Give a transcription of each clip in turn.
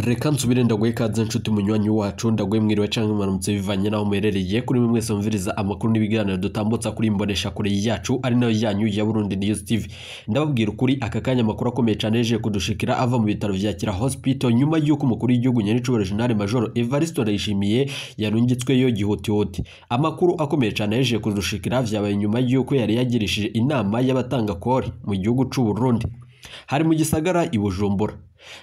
Reka nsubire ndaguhe ikaze nshuti munywanyi wacu ndaguhe mwiriwe canke mwaramutse bivanye naho muherereye kuri mwe mwese mumviriza amakuru n'ibiganiro dutambutsa kuri imbonesha kure yacu ari nayo yanyu ya Burundi News TV. Ndababwira ukuri aka kanya amakuru akomeye cane yeje kudushikira ava mu bitaro vya Kira Hospital nyuma y'uko umukuru w'igihugu Nyenicubahiro General Major Evariste Ndayishimiye yarungitsweyo gihutihuti. Amakuru akomeye cane yeje kudushikira vyabaye nyuma y'uko yari yagirishije inama y'abatanga kori mu gihugu c'u Burundi hari mu gisagara i Bujumbura.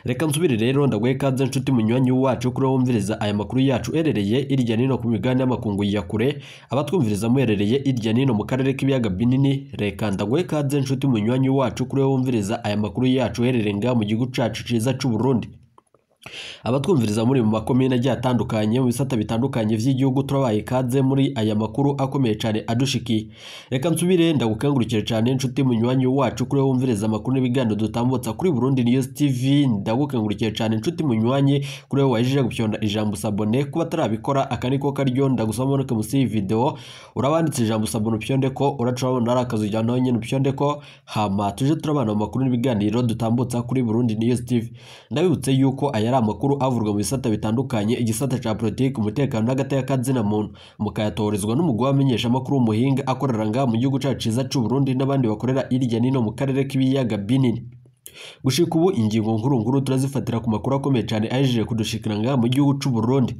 Reka nsubire rero ndaguhe ikaze nshuti munywanyi wacu kuri wumviriza aya makuru yacu erereye irya nino ku migani y'amakungu ya kure abatwumviriza muherereye irya nino mu karere k'ibiyaga binini. Reka ndaguhe ikaze nshuti munywanyi wacu kuri wumviriza aya makuru yacu erereye nga mu gihugu cacu ciza c'u Burundi. Abatwumviriza muri mu makomine agiye atandukanye mu bisata bitandukanye vy'igihugu turabaye ikaze muri aya makuru akomeye cyane adushikiye. Reka nsubire ndagukangurukire cyane nshuti munywanyi wacu kuri wumviriza amakuru n'ibiganiro dutambutsa kuri Burundi News TV. Ndagukangurukire cyane nshuti munywanyi kuri wajije gupyonda ijambo sabone kuba tarabikora akaniko karyo ndagusoma no musi video urabanditse ijambo sabone upyonde ko uracabona ari akazu jyana nyine upyonde ko hama tuje turabana amakuru n'ibiganiro dutambutsa kuri Burundi News TV. Ndabibutse yuko aya ari amakuru avurwa mu bisata bitandukanye igisata ca politiki umutekano n'agateka kazina muntu mukayatorizwa n'umugwa wamenyesha amakuru umuhinga akorera nga mu gihugu cacu ciza c'u Burundi n'abandi bakorera irya nino mu karere k'ibiyaga binini. Gushika ubu ingingo nkuru turazifatira ku makuru akomeye cyane ajeje kudushikira nga mu gihugu c'u Burundi.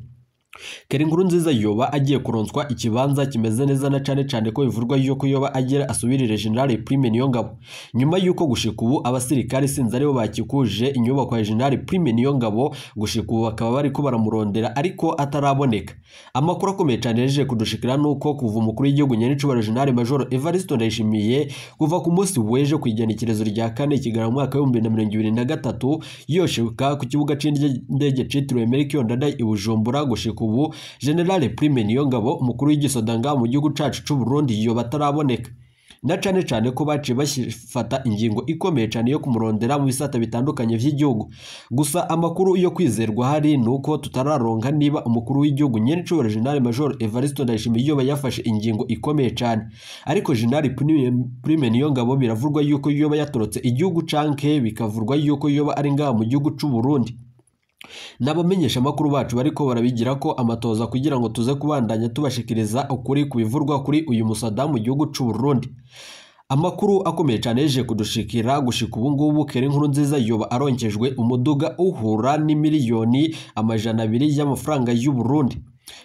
Keri Nkurunziza yoba agiye kuronswa ikibanza kimeze neza na cane ko bivurwa yuko yoba agira asubirire General Prime Niyongabo nyuma yuko gushika ubu abasirikare sinza aribo bakikuje inyubako ya General Prime Niyongabo gushika ubu bakaba bari ko baramurondera ariko ataraboneka. Amakuru akomeye cyane yeje kudushikira nuko kuva umukuru w'igihugu Nyenicubahiro General Major Evariste Ndayishimiye kuva ku munsi weje kwigenekerezo rya kane kigarama mwaka wa 2023 yoshika ku kibuga c'indege citiriwe Melchior Ndadaye i Bujumbura gushika ubu General Prime Niyongabo umukuru w'igisodanga mu gihugu cacu c'u Burundi yo bataraboneka na cane ko baciye bashifata ingingo ikomeye cyane yo kumurondera mu bisata bitandukanye vy'igihugu. Gusa amakuru yo kwizerwa hari nuko tutararonka niba umukuru w'igihugu Nyenicubahiro General Major Evariste Ndayishimiye yoba yafashe ingingo ikomeye cyane ariko General Prime Niyongabo biravurwa yuko yoba yatorotse igihugu canke bikavurwa yuko yoba ari nga mu gihugu c'u Burundi. Nabamenyesha amakuru bacu bariko barabigira ko amatoza kugira ngo tuze kubandanya tubashikiriza ukuri kubivurwa kuri uyu musada mu gihugu c'u Burundi. Amakuru akomeye cyane yeje kudushikira gushika ubu ngubu Keri Nkurunziza yoba aronkejwe umuduga uhura n'imiliyoni 200 y'amafaranga y'u Burundi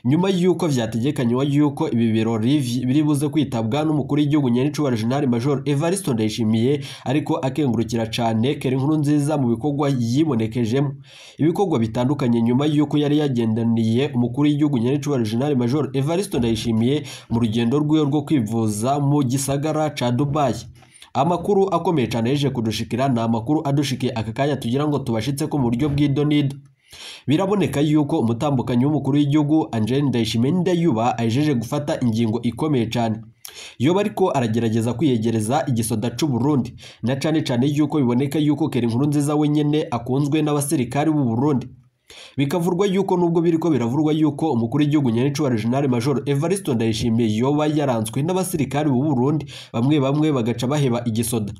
nyuma yuko vyategekanywa yuko ibi birori biri buze kwitabwa n'umukuru w'igihugu Nyenicubahiro General Major Evariste Ndayishimiye ariko akengurukira cane Keri Nkurunziza mu bikorwa yibonekejemo ibikorwa bitandukanye nyuma yuko yari yagendaniye umukuru w'igihugu Nyenicubahiro General Major Evariste Ndayishimiye mu rugendo rw'iyo rwo kwivuza mu gisagara ca Dubai. Amakuru akomeye cane yeje kudushikira na amakuru adushikiye aka kanya tugira ngo tubashitse ko mu buryo bw'idonido. Biraboneka yuko umutambukanyi w'umukuru w'igihugu Angeline Ndayishimiye Ndayuba ajeje gufata ingingo ikomeye cyane yoba ariko aragerageza kwiyegereza igisoda c'u Burundi na cane yuko biboneka yuko Keri Nkurunziza wenyene akunzwe n'abasirikari b'u Burundi. Bikavurwa yuko nubwo biriko biravurwa yuko umukuru w'igihugu Nyenicubahiro General Major Evariste Ndayishimiye yoba yaranzwe n'abasirikari b'u Burundi bamwe bagaca baheba igisoda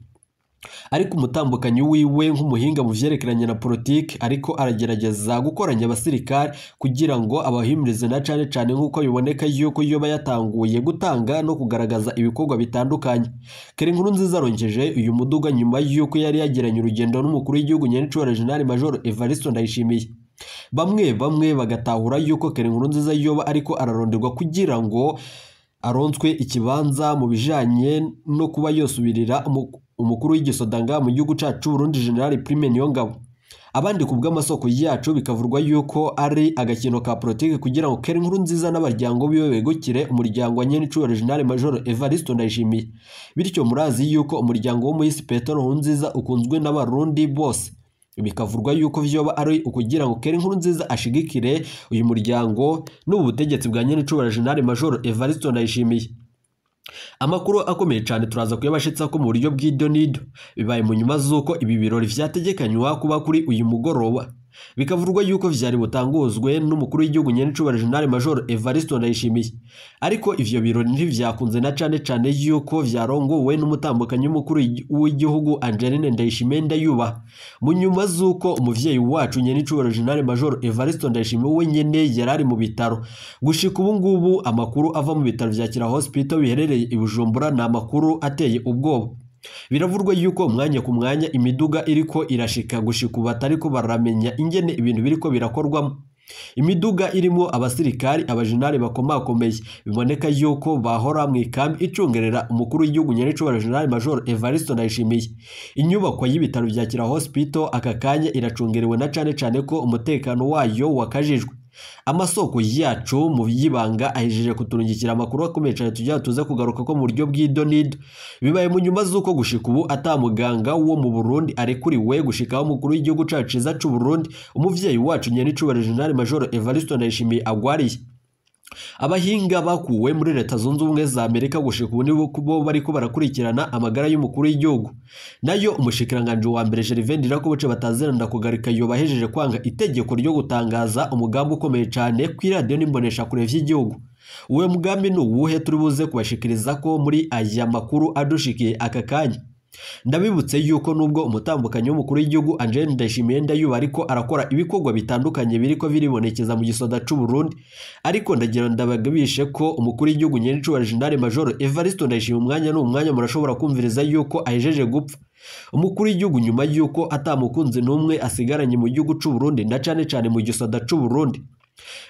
ariko umutambukanyi wiwe nk'umuhinga mu vyerekeranye na politiki ariko aragerageza gukoranya abasirikare kugira ngo abahimirize na cane nk'uko biboneka yuko yoba yatanguye gutanga no kugaragaza ibikorwa bitandukanye. Keri Nkurunziza aronkeje uyu muduga nyuma yuko yari yagiranye urugendo n'umukuru w'igihugu Nyenicubahiro General Major Evariste Ndayishimiye. Bamwe bagatahura yuko Keri Nkurunziza yoba ariko araronderwa kugira ngo aronswe ikibanza mu bijanye no kuba yosubirira umukuru w'igisodanga mu gihugu cacu c'u Burundi General Prime Niyongabo. Abandi kubw'amasoko yacu bikavurwa yuko ari agakino ka politiki kugira ngo Keri Nkurunziza n'abaryango biwe begukire umuryango wa Nyenicubahiro General Major Evariste Ndayishimiye. Bityo murazi yuko umuryango wo Muhisi Petero Nkurunziza ukunzwe n'abarundi bose. Bikavurwa yuko vyoba ari ukugira ngo Keri Nkurunziza ashigikire uyu muryango n'ubu butegetsi bwa Nyenicubahiro General Major Evariste Ndayishimiye. Amakuru akomeye cyane turaza kuyabashitsa ko mu buryo bw'idonido bibaye mu nyuma zuko ibi birori vyategekanywa kuba kuri uyu mugoroba bikavurwa yuko vyari butanguzwe n'umukuru w'igihugu nyenicubahiro General Major Evariste Ndayishimiye, ariko ivyo birori ntivyakunze na cane yuko vyarongowe n'umutambukanyi w'umukuru w'igihugu Angeline Ndayishimiye Ndayubaha. Mu nyuma z'uko umuvyeyi wacu nyenicubahiro General Major Evariste Ndayishimiye we nyene yarari mu bitaro. Gushika ubu ngubu amakuru ava mu bitaro vya Kira Hospital biherereye i Bujumbura na amakuru ateye ubwoba. Biravurwa yuko umwanya ku mwanya imiduga iriko irashika gushika ubu atariko baramenya ingene ibintu biriko birakorwamo. Imiduga irimo abasirikari abajenali bakomakomeye biboneka yuko bahora mu ikambi icungerera umukuru w'igihugu nyenicubahiro General Major Evariste Ndayishimiye. Inyubako y'ibitaro vya Kira Hospital aka kanya iracungerewe na cane ko umutekano wayo wakajijwe. Amasoko yacu mu yibanga ahejeje kuturungikira amakuru akomeye cyane tujya tuze kugaruka ko mu buryo bw'idonido. Bibaye mu nyuma z'uko gushika ubu atamuganga wo mu Burundi arekuriwe gushikaho umukuru w'igihugu cacu ciza c'u Burundi umuvyeyi wacu nyenicubahiro General Major Evariste Ndayishimiye agwariye. Abahinga bakuwe muri Leta Zunze Ubumwe za Amerika gushika ubu nibo kubo bariko barakurikirana amagara y'umukuru w'igihugu. Nayo umushikiranganje wa mbere Gervais Ndirakobuce batazeranda kugarika yobahejeje kwanga itegeko ryo gutangaza umugambi ukomeye cyane ku radio n'imbonesha kure vy'igihugu. Uwe mugambi n'uwuhe turibuze kubashikiriza ko muri aya makuru adushikiye aka kanya. Ndabibutse yuko nubwo umutambukanyi w'umukuru w'igihugu Angeline Ndayishimiye Ndayubaha ariko arakora ibikorwa bitandukanye biriko biribonekeza mu gisoda c'u Burundi, ariko ndagira ndabagabishe ko umukuru w'igihugu nyenicubahiro General Major Evariste Ndayishimiye umwanya n'umwanya murashobora kumviriza yuko ahejeje gupfa. Umukuru w'igihugu nyuma yuko atamukunze n'umwe asigaranye mu gihugu c'u Burundi na cane mu gisoda c'u Burundi.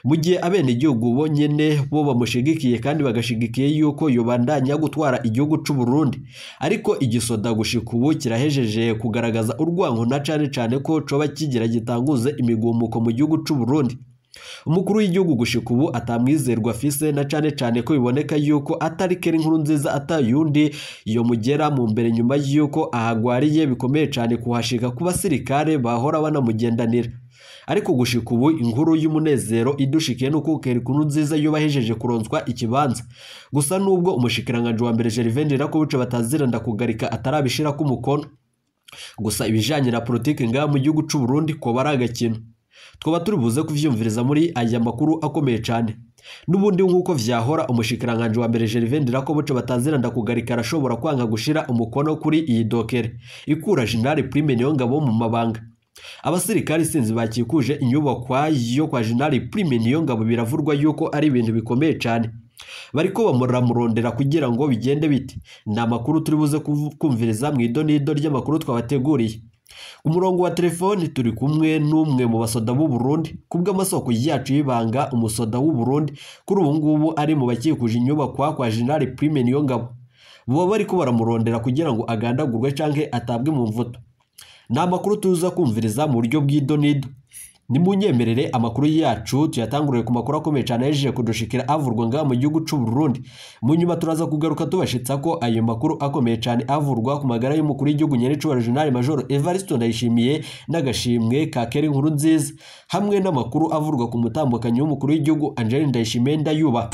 Mu gihe abene igihugu bonyene bo bamushigikiye kandi bagashigikiye yuko yobandanya gutwara igihugu c'u Burundi, ariko igisoda gushika ubu kirahejeje kugaragaza urwango na cane ko coba kigira gitanguze imigumuko mu gihugu c'u Burundi. Umukuru w'igihugu gushika ubu atamwizerwa afise na cane ko biboneka yuko atari Keri Nkurunziza atayundi yo mugera mu mbere nyuma yuko ahagwariye bikomeye cane kuhashika ku basirikare bahora banamugendanira. Ariko gushika ubu inkuru y'umunezero idushikiye nuko Keri Nkurunziza yobahejeje kuronswa ikibanza. Gusa nubwo umushikiranganje wa mbere Gervais Ndirakobuce bataziranda kugarika atarabishira ku mukono, gusa ibijanye na politike nga mu gihugu c'u Burundi ko baragakino. Twoba turibuze kuvyumviriza muri aya makuru akomeye cyane. Nubundi nkuko vyahora umushikiranganje wa mbere Gervais Ndirakobuce bataziranda kugarika arashobora kwanga gushira umukono kuri iyi dokere ikura General Prime Niyongabo mu mabanga. Abasirikari sinzi bakikuje inyubakwa yo kwa General Prime Niyongabo biravurwa yuko ari ibintu bikomeye cyane. Bariko bamuramurondera kugira ngo bigende biti. Na makuru turibuze kumviriza mu idonido ry'amakuru twabateguriye. Umurongo wa telefoni turi kumwe n'umwe mu basoda b'u Burundi kubw'amasoko yacu yibanga umusoda w'u Burundi kuri ubu ngubu ari mu bakikuje inyubakwa kwa General Prime Niyongabo. Bo bariko baramurondera kugira ngo agandagurwe canke atabwe mu mvuto. Na makuru tuza kumviriza mu buryo bw'idonido. Nimunyemerere amakuru yacu tuyatangurire ku makuru akomeye cyane yaje kudushikira avurwa nga mu gihugu c'u Burundi. Mu nyuma turaza kugaruka tubashitsa ko ayo makuru akomeye cyane avurwa ku magara y'umukuru w'igihugu nyenicubahiro General Major Evariste Ndayishimiye n'agashimwe ka Keri Nkurunziza, hamwe n'amakuru avurwa ku mutambukanyi w'umukuru w'igihugu Angeline Ndayishimiye Ndayubaha.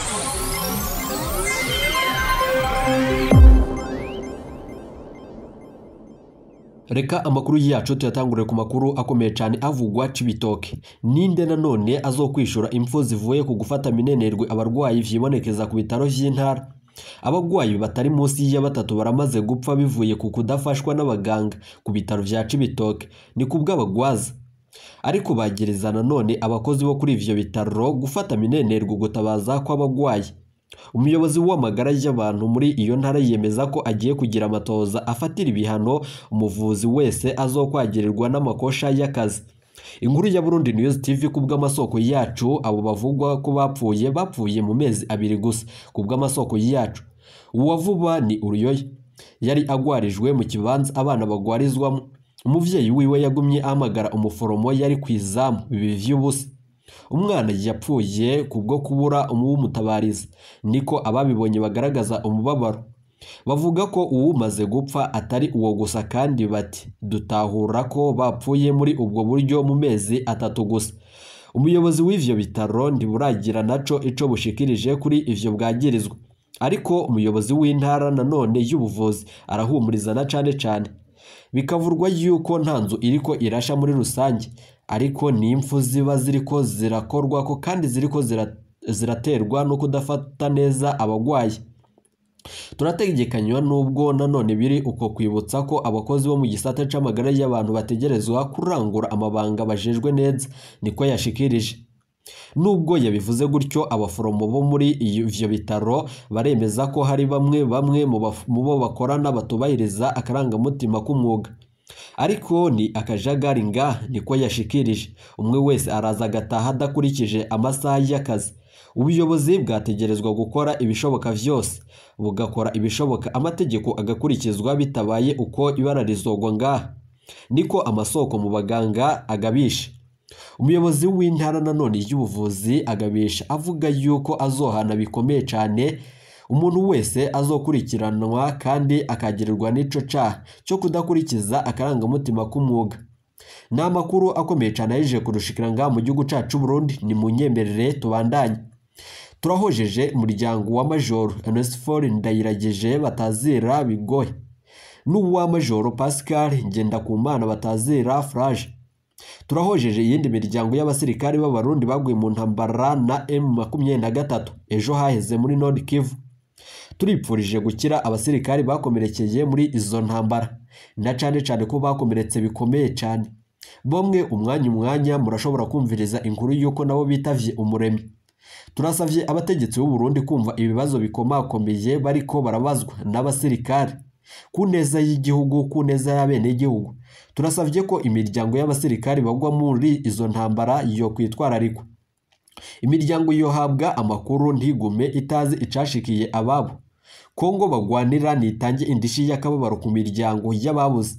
Reka amakuru yacu tuyatangurire ku makuru akomeye cyane avugwa Cibitoke. Ninde nanone azokwishura impfu zivuye ku gufata minenerwe abarwayi vyibonekeza ku bitaro vy'intara. Abagwayi batari munsi ya batatu baramaze gupfa bivuye ku kudafashwa n'abaganga ku bitaro vya Cibitoke ni kubw'abagwaza. Ariko bagereza nanone abakozi bo kuri ivyo bitaro gufata minenerwe gutabaza kw'abagwayi. Umuyobozi w'amagara y'abantu muri iyo ntara yemeza ko agiye kugira amatoza afatira ibihano umuvuzi wese azokwagirirwa n'amakosha y'akazi. Inkuru ya Burundi News TV kubw'amasoko yacu abo bavugwa ko bapfuye mu mezi abiri gusa kubw'amasoko yacu. Uwavuba ni Uruyoya yari agwarijwe mu kibanza abana bagwarizwamo. Umuvyeyi wiwe yagumye ahamagara umuforomo yari kwizamu bibi vy'ubusa. Umwana yapfuye kubwo kubura umutabariza, niko ababibonye bagaragaza umubabaro. Bavuga ko uwumaze gupfa atari uwo gusa kandi bati dutahura ko bapfuye muri ubwo buryo mu mezi 3 gusa. Umuyobozi w'ivyo bitaro ndiburagira naco ico bushikirije kuri ivyo bwagirizwa, ariko umuyobozi w'intara nanone y'ubuvuzi arahumuriza na cane. Bikavurwa yuko nta nzu iriko irasha muri rusange, ariko ni impfu ziba ziriko zirakorwa ko kandi ziriko ziraterwa no kudafata neza abagwayi. Turategekanywa nubwo nanone biri uko kwibutsa ko abakozi bo mu gisata c'amagara y'abantu bategerezwa kurangura amabanga bajejwe neza, niko yashikirije. Nubwo yabivuze gutyo, abaforomo bo muri ivyo bitaro baremeza ko hari bamwe mu bo bakorana batubahiriza akarangamutima k'umwuga. Ariko ni akajagari niko yashikirije. Umwe wese araza agataha adakurikije amasaha y'akazi. Ubuyobozi bwategerezwa gukora ibishoboka vyose, bugakora ibishoboka amategeko agakurikizwa, bitabaye uko ibara rizogwa niko amasoko mu baganga agabisha. Umuyobozi w'intara nanone y'ubuvuzi agabisha avuga yuko azohana bikomeye cyane umuntu wese azokurikiranwa kandi akagirirwa n'ico caha cyo kudakurikiza akarangamutima k'umwuga. Ni amakuru akomeye cyane aje kurushikira mu gihugu cacu Burundi. Ni munyemerere tubandanye. Turahojeje umuryango wa Major Onesphore Ndayiragije batazira Bigoye n'uwa Major Pascal Ngendakumana batazira Frage. Turahojeje yindi miryango y'abasirikari b'abarundi baguye mu ntambara na M23 ejo haheze muri Nord Kivu. Turipfurije gukira abasirikari bakomerekeye muri izo ntambara, na cyane ko bakomeretse bikomeye cyane. Bomwe umwanya murashobora kumviriza inkuru yuko nabo bitavye umuremyi. Turasavye abategetsi b'u Burundi kumva ibibazo bikomakomeye bariko barabazwa n'abasirikari ku neza y'igihugu, ku neza y'abene igihugu. Turasavye ko imiryango y'abasirikari bagwa muri izo ntambara yo kwitwararikwa. Imiryango yohabwa amakuru ntigume itazi icashikiye ababo. Kongo bagwanira nitange indishi y'akababaro ku miryango y'ababuze.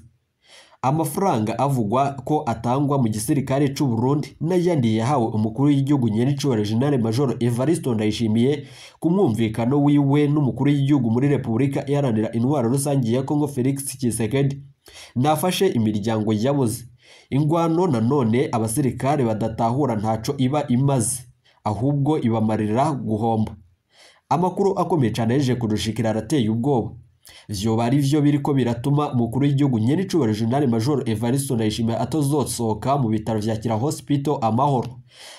Amafaranga avugwa ko atangwa mu gisirikare c'u Burundi n'ayandi yahawe umukuru w'igihugu Nyenicubahiro General Major Evariste Ndayishimiye ku mwumvikano wiwe n'umukuru w'igihugu muri Repubulika Iharanira Intwaro Rusange ya Kongo Felix Tshisekedi nafashe imiryango yabuze. Ingwano nanone abasirikare badatahura ntaco iba imaze, ahubwo ibamarira guhomba. Amakuru akomeye cyane yeje kudushikira arateye ubwoba. Vyoba ari vyo biriko biratuma umukuru w'igihugu Nyenicubahiro General Major Evariste Ndayishimiye atozosohoka mu bitaro vya Kira Hospital amahoro.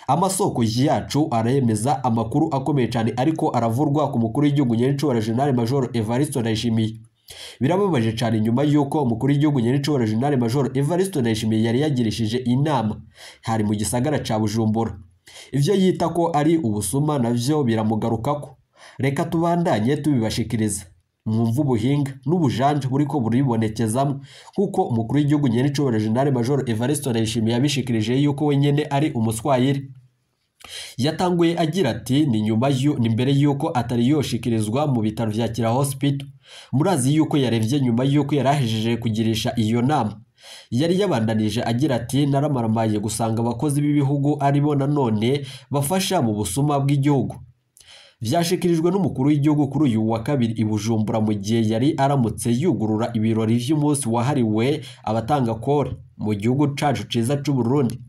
Amasoko yacu aremeza amakuru akomeye cyane ariko aravurwa ku mukuru w'igihugu Nyenicubahiro General Major Evariste Ndayishimiye. Birababaje cyane nyuma yuko umukuru w'igihugu Nyenicubahiro General Major Evariste Ndayishimiye yari yagirishije inama hari mu gisagara ca Bujumbura. Ivyo yita ko ari ubusuma navyo biramugarukako. Reka tubandanye tubibashikiriza. Mwumva ubuhinga n'ubujanje buriko buribonekezamo kuko umukuru w'igihugu Nyenicubahiro General Major Evariste Ndayishimiye yabishikirije yuko wenyene ari umuswayiri. Yatanguye agira ati ni mbere yuko atari yoshikirizwa mu bitaro vya Kira Hospital. Murazi yuko yarevye nyuma yuko yarahejeje kugirisha iyo nama. Yari yabandanije agira ati naramaramaye gusanga abakozi b'ibihugu aribo nanone bafasha mu busuma bw'igihugu. Vyashikirijwe n'umukuru w'igihugu kuri uyu wa kabiri i Bujumbura mu gihe yari aramutse yugurura ibirori vy'umunsi wahariwe abatanga kore mu gihugu cacu ciza c'u Burundi.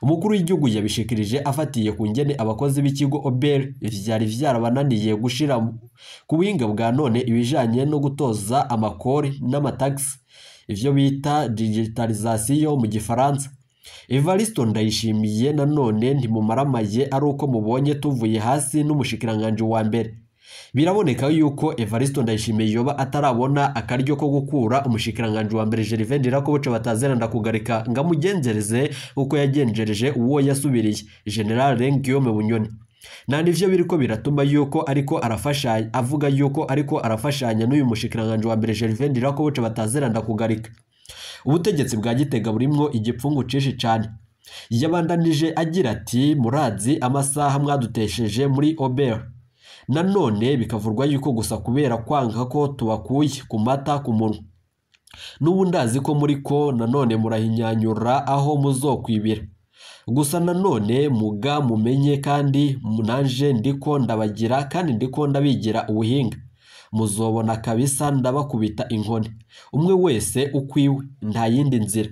Umukuru w'igihugu yabishikirije afatiye ku ngene abakozi b'ikigo Obel vyari vyarabananiye gushira ku buhinga bwa none ibijanye no gutoza amakore n'amataxi, ivyo bita digitalisation mu gifaransa. Evariste Ndayishimiye nanone ntimumaramaye ari uko mubonye tuvuye hasi n'umushikiranganje wa mbere. Biraboneka yuko Evariste Ndayishimiye yoba atarabona akaryo ko gukura umushikiranganje wa mbere Gervais Ndirakobuca batazeranda kugarika ngamugenzereze uko yagenjereje uwo yasubiriye General Guillaume Bunyoni. Nivyo biriko biratuma yuko ariko arafashanya avuga yuko ariko arafashanya n'uyu mushikiranganje wa mbere Gervais Ndirakobuca batazeranda kugarika. Ubutegetsi bwa Gitega burimwo igipfungu cishi cyane. Yabandanije agira ati murazi amasaha mwadutesheje muri Obel. Nanone bikavurwa yuko gusa kubera kwanga ko tubakuye ku mata ku munwa. N'ubu ndazi ko muriko nanone murahinyanyura aho muzokwibira. Gusa nanone muga mumenye kandi munanje ndiko ndabagira kandi ndiko ndabigira ubuhinga. Muzobona kabisa ndabakubita inkoni. Umwe wese ukwiwe nta yindi nzira.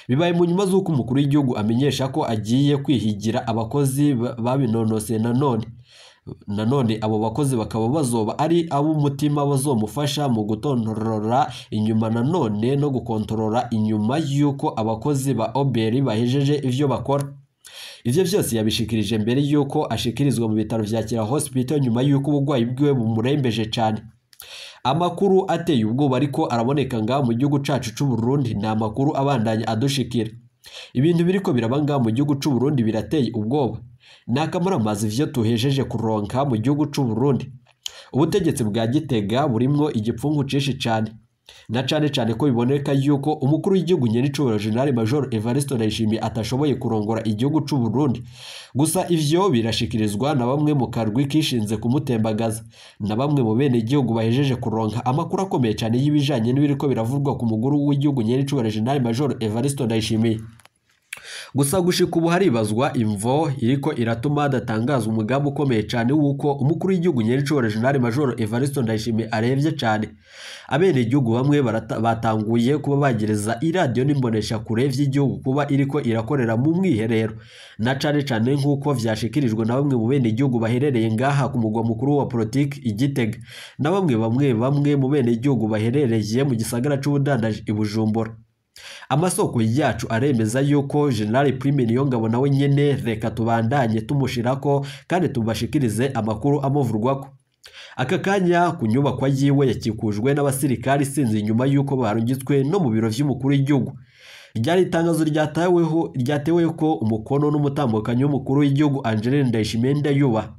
Bibaye mu nyuma z'uko umukuru w'igihugu amenyesha ko agiye kwihigira abakozi babinonose nanone. nanone abo bakozi bakaba bazoba ari ab'umutima bazomufasha mu gutontorora inyuma nanone no gukontorora inyuma y'uko abakozi ba Oberi bahejeje ivyo bakora. Ivyo byose yabishikirije mbere y'uko ashikirizwa mu bitaro vya Kira Hospital nyuma y'uko ubugwayi bwiwe bumurembeje cyane. Amakuru ateye ubwoba ariko araboneka nga mu gihugu cacu c'u Burundi, ni amakuru abandanya adushikira. Ibintu biriko birabanga mu gihugu c'u Burundi birateye ubwoba. Nakamara amazi ivyo tuhejeje kuronka mu gihugu c'u Burundi. Ubutegetsi bwa Gitega burimwo igipfungu cishi cyane. Na cane ko biboneka yuko umukuru w'igihugu Nyenicubahiro General Major Evariste Ndayishimiye atashoboye kurongora igihugu c'u Burundi. Gusa ivyo birashikirizwa na bamwe mu karwi kishinze kumutembagaza, na bamwe mu bene igihugu bahejeje kuronka amakuru akomeye cyane y'ibijanye n'ibiriko biravurwa ku muguru w'igihugu Nyenicubahiro General Major Evariste Ndayishimiye. Gusa gushika ubu haribazwa imvo iriko iratuma hadatangaza umugambi ukomeye cyane wuko umukuru w'igihugu Nyenicubahiro General Major Evariste Ndayishimiye arevye cyane. Abene igihugu bamwe batanguye kuba bagereza iradiyo n'imbonesha kure vy'igihugu kuba iriko irakorera mu mwiherero, na cane nk'uko vyashikirijwe na bamwe mu bene igihugu baherereye ngaha ku mugwa mukuru wa politiki Igitega, na bamwe mu bene igihugu baherereye mu gisagara c'ubudandaji i Bujumbura. Amasoko yacu aremeza yuko General Prime Niyongabo nawe nyene reka tubandanye tumushirako kandi tubashikirize amakuru amuvurwako. Aka kanya ku nyubakwa yiwe yakikujwe n'abasirikari sinzi inyuma yuko barungitswe no mu biro vy'umukuru w'igihugu. Ryari itangazo ryatewe ko umukono n'umutambukanyi w'umukuru w'igihugu Angeline Ndayishimiye Ndayuba,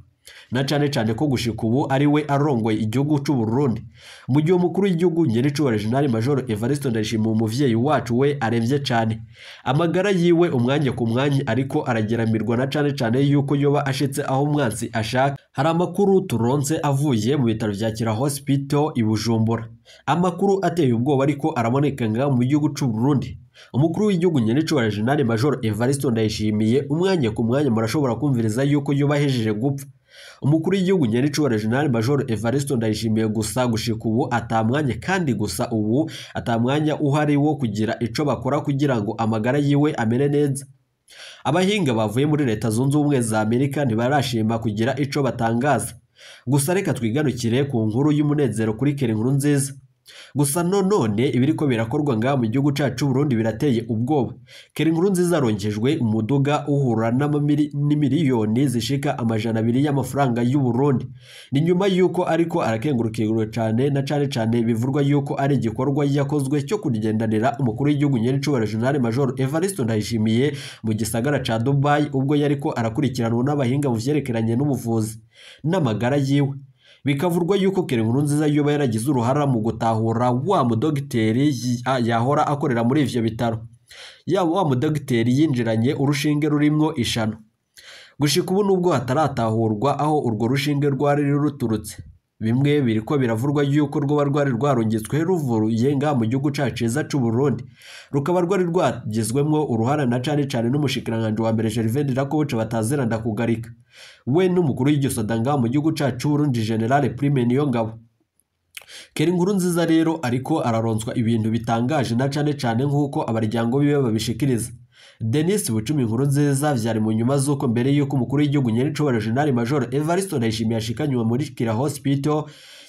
na cane ko gushika ubu ari we arongoye igihugu c'u Burundi, mu gihe umukuru w'igihugu Nyenicubahiro General Major Evariste Ndayishimiye umuvyeyi wacu we aremvye cane. Amagara yiwe umwanya ku mwanya ariko arageramirwa, na cane yuko yoba ashitse aho umwansi ashaka. Hari amakuru turonse avuye mu bitaro vya Kira Hospital i Bujumbura, amakuru ateye ubwoba ariko araboneka nga mu gihugu c'u Burundi. Umukuru w'igihugu Nyenicubahiro General Major Evariste Ndayishimiye umwanya ku mwanya murashobora kumviriza yuko yoba ahejeje gupfa. Umukuru w'igihugu Nyenicubahiro General Major Evariste Ndayishimiye gusa gushika ubu atamwanya, kandi gusa ubu atamwanya uhari wo kugira ico bakora kugira ngo amagara yiwe amere neza. Abahinga bavuye muri Leta Zunze Ubumwe za Amerika ntibarashima kugira ico batangaza. Gusa reka twiganukire ku nkuru y'umunezero kuri Keri Nkurunziza. Gusa none ibiriko birakorwa nga mu gihugu cacu Burundi birateye ubwoba. Keri Nkurunziza arongejwe umuduga uhura n'imiliyoni zishika 200 y'amafaranga y'u Burundi. Ni nyuma yuko ariko arakengurukirwa cyane, na cane bivurwa yuko ari igikorwa yakozwe cyo kugendanira umukuru w'igihugu Nyenicubahiro General Major Evariste Ndayishimiye mu gisagara ca Dubai, ubwo yariko arakurikiranwa n'abahinga mu vyerekeranye n'ubuvuzi n'amagara yiwe. Bikavurwa yuko Keri Nkurunziza yoba yaragize uruhara mu gutahura wa mudogiteri yahora akorera muri ivyo bitaro. Wa mudogiteri yinjiranye urushinge rurimwo ishano. Gushika ubu nubwo hataratahurwa aho urwo rushinge rwari ruturutse. Bimwe biriko biravurwa yuko rwoba rwari rwarungitswe ruvuye nga mu gihugu caciza c'u Burundi, rukaba rwari rwagizwemwo uruhara na cane n'umushikiranganje wa mbere Gervais Ndirakobuca batazera ndakugarika, we n'umukuru w'igisoda nga mu gihugu cacu Burundi General Prime Niyongabo. Keri Nkurunziza rero ariko araronswa ibintu bitangaje, na cane nk'uko abaryango biwe babishikiriza. Denis Bucumi Nkurunziza vyari mu nyuma z'uko mbere yuko umukuru w'igihugu Nyenicubahiro General Major Evariste Ndayishimiye ashikanywe muri Kira Hospital,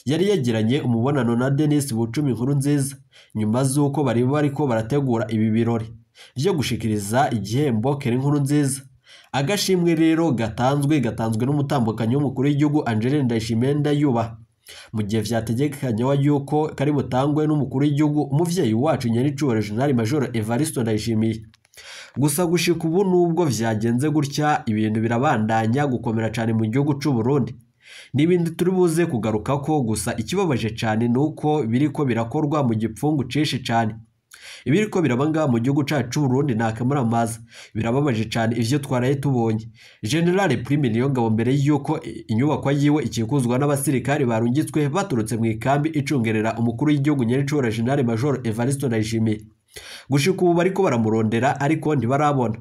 yari yagiranye umubonano na Denis Bucumi Nkurunziza nyuma z'uko bariko barategura ibi birori vyo gushikiriza igihembo Keri Nkurunziza. Agashimwe rero gatanzwe n'umutambukanyi w'umukuru w'igihugu Angeline Ndayishimiye Ndayuba, mu gihe vyategekanywa yuko kari butangwe n'umukuru w'igihugu umuvyeyi wacu Nyenicubahiro General Major Evariste Ndayishimiye. Gusa gushika ubu nubwo vyagenze gutya, ibintu birabandanya gukomera cyane mu gihugu c'u Burundi. N'ibindi turi buze kugarukako, gusa ikibabaje cyane nuko biriko birakorwa mu gipfungu cishi cyane. Ibiriko birabanga mu gihugu cacu c'u Burundi nakamaramaza, birababaje cyane ivyo twaraye tubonye. General Prime Niyongabo mbere yuko inyubakwa yiwe ikikuzwa n'abasirikari barungitswe baturutse mu ikambi icungerera umukuru w'igihugu Nyenicubahiro General Major Evariste Ndayishimiye. Gushika ubu bariko baramurondera ariko ntibarabona.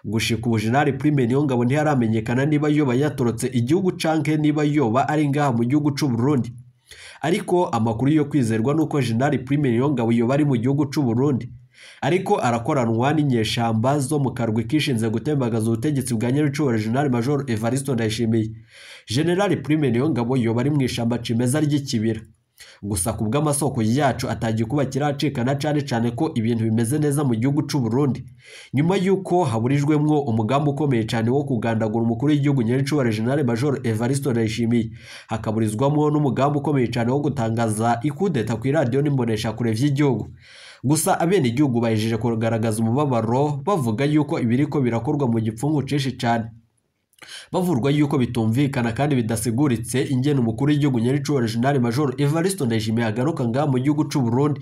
Gushika ubu General Prime Niyongabo ntiharamenyekana niba yoba yatorotse igihugu canke niba yoba ari ngaha mu gihugu c'u Burundi. Ariko amakuru yo kwizerwa nuko General Prime Niyongabo yoba ari mu gihugu c'u Burundi. ariko arakoranwa n'inyeshamba zo mu karwi kishinze gutembagaza ubutegetsi bwa Nyiricubahiro General Major Evariste Ndayishimiye. General Prime Niyongabo yoba ari mu ishamba cimeza ry'ikibira. Gusa ku bw'amasoko yacu atagikuba kiracikana cyane ko ibintu bimeze neza mu gihugu cy'u Burundi, nyuma yuko haburijwemwo umugambi ukomeye cyane wo kugandagura umukuru w'igihugu Nyiricubahiro General Major Evariste Ndayishimiye, hakaburizwamwo n'umugambi ukomeye cyane wo gutangaza ikudeta ku radio n'imbonesha kure vy'igihugu. Gusa abene igihugu bahejeje kugaragaza umubabaro bavuga yuko ibiriko birakorwa mu gipfungu cinshi cyane, bavurwa yuko bitumvikana kandi bidasiguritse ingene umukuru w'igihugu Nyiricubahiro General Major Evariste Ndayishimiye agaruka nga mu gihugu cy'u Burundi.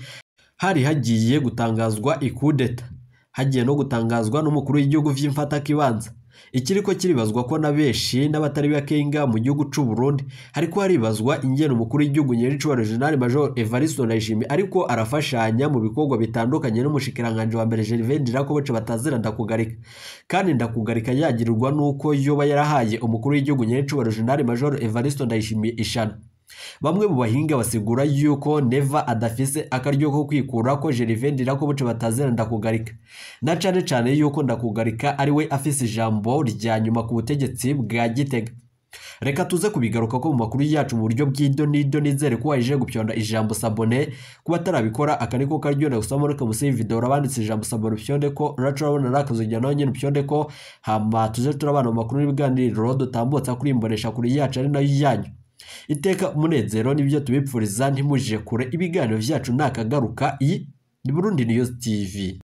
Hari hagiye gutangazwa ikudeta, hagiye no gutangazwa n'umukuru w'igihugu vy'imfata kibanza. Ikiriko kiribazwa ko na beshi n'abatari bakenga mu gihugu cy'u Burundi hariko haribazwa ingene umukuru w'igihugu Nyiricubahiro General Major Evariste Ndayishimiye ariko arafashanya mu bikorwa bitandukanye n'umushikiranganje wa mbere Gervais Ndirakobuca batazira ndakugarika, kandi ndakugarika yagirirwa nuko yoba yarahaye umukuru w'igihugu Nyiricubahiro General Major Evariste Ndayishimiye ishano. Bamwe mu bahinga basigura yuko Neva adafise akaryo ko kwikura ko Gervais Ndirakobuca batazira ndakugarika, na cane yuko ndakugarika ari we afise ijambo rya nyuma ku butegetsi bwa Gitega. Reka tuze kubigaruka ko mu makuru yacu mu buryo bw'ido nido, nizere ko waje gupyonda ijambo sabone kuba tarabikora akaniko karyo na gusama reka musi video urabanditse ijambo sabone pyonde ko uracurabona nakazujya nawe nyine pyonde ko hama tuze turabana mu makuru n'ibiganiro dutambutsa kuri imbonesha kuri yacu ari nayo yanyu. Iteka umunezero nibyo tubipfuriza, ntimujije kure ibiganiro vyacu nakagaruka. Iyi ni Burundi News TV.